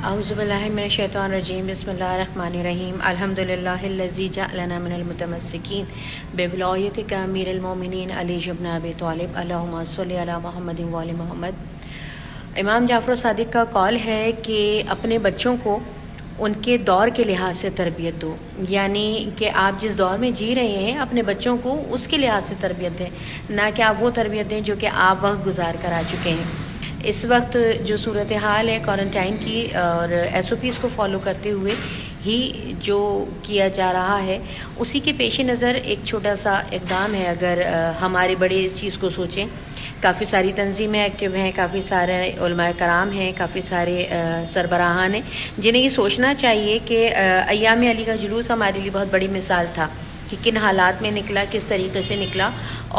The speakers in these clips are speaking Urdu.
اعوذ باللہ من الشیطان الرجیم بسم اللہ الرحمن الرحیم الحمدللہ الذی جعلنا من المتمسکین بولایتک امیر المومنین علی بن ابی طالب اللہم صلی علی محمد و آل محمد۔ امام جعفر صادق کا قول ہے کہ اپنے بچوں کو ان کے دور کے لحاظ سے تربیت دو، یعنی کہ آپ جس دور میں جی رہے ہیں اپنے بچوں کو اس کے لحاظ سے تربیت دیں، نہ کہ آپ وہ تربیت دیں جو کہ آپ وقت گزار کر آ چکے ہیں۔ اس وقت جو صورتحال ہے کوارنٹائن کی اور ایس او پیز کو فالو کرتے ہوئے ہی جو کیا جا رہا ہے، اسی کے پیش نظر ایک چھوٹا سا اقدام ہے۔ اگر ہمارے بڑے اس چیز کو سوچیں، کافی ساری تنظیمیں ایکٹیو ہیں، کافی سارے علماء کرام ہیں، کافی سارے سربراہان ہیں جنہیں یہ سوچنا چاہیے کہ ایام علی کا جلوس ہمارے لیے بہت بڑی مثال تھا کہ کن حالات میں نکلا، کس طریقے سے نکلا،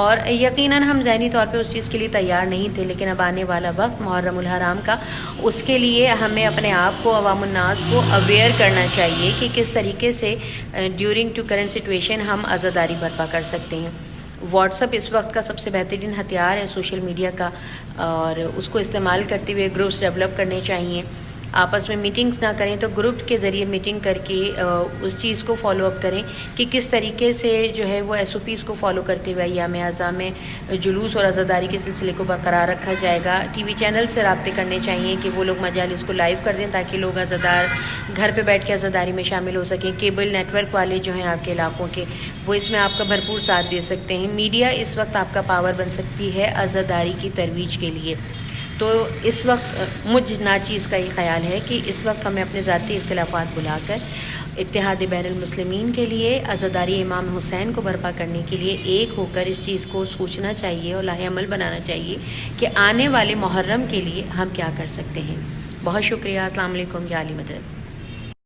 اور یقیناً ہم ذہنی طور پہ اس چیز کے لیے تیار نہیں تھے، لیکن اب آنے والا وقت محرم الحرام کا، اس کے لیے ہمیں اپنے آپ کو، عوام الناس کو اویئر کرنا چاہیے کہ کس طریقے سے ڈیورنگ ٹو کرنٹ سچویشن ہم عزاداری برپا کر سکتے ہیں۔ واٹس اپ اس وقت کا سب سے بہترین ہتھیار ہے سوشل میڈیا کا، اور اس کو استعمال کرتے ہوئے گروپس ڈیولپ کرنے چاہیے۔ آپس میں میٹنگز نہ کریں تو گروپ کے ذریعے میٹنگ کر کے اس چیز کو فالو اپ کریں کہ کس طریقے سے جو ہے وہ ایس او پیز کو فالو کرتے ہوئے ایام اعضاء میں جلوس اور عزاداری کے سلسلے کو برقرار رکھا جائے گا۔ ٹی وی چینل سے رابطے کرنے چاہیے کہ وہ لوگ مجالس کو لائیو کر دیں تاکہ لوگ عزادار گھر پہ بیٹھ کے عزاداری میں شامل ہو سکیں۔ کیبل نیٹ ورک والے جو ہیں آپ کے علاقوں کے، وہ اس میں آپ کا بھرپور ساتھ دے سکتے ہیں۔ میڈیا اس وقت آپ کا پاور بن سکتی ہے عزاداری کی ترویج کے لیے۔ تو اس وقت مجھ ناچیز کا یہ خیال ہے کہ اس وقت ہمیں اپنے ذاتی اختلافات بلا کر اتحاد بین المسلمین کے لیے، عزاداری امام حسین کو برپا کرنے کے لیے ایک ہو کر اس چیز کو سوچنا چاہیے اور لاہ عمل بنانا چاہیے کہ آنے والے محرم کے لیے ہم کیا کر سکتے ہیں۔ بہت شکریہ۔ السلام علیکم یا علی مدد۔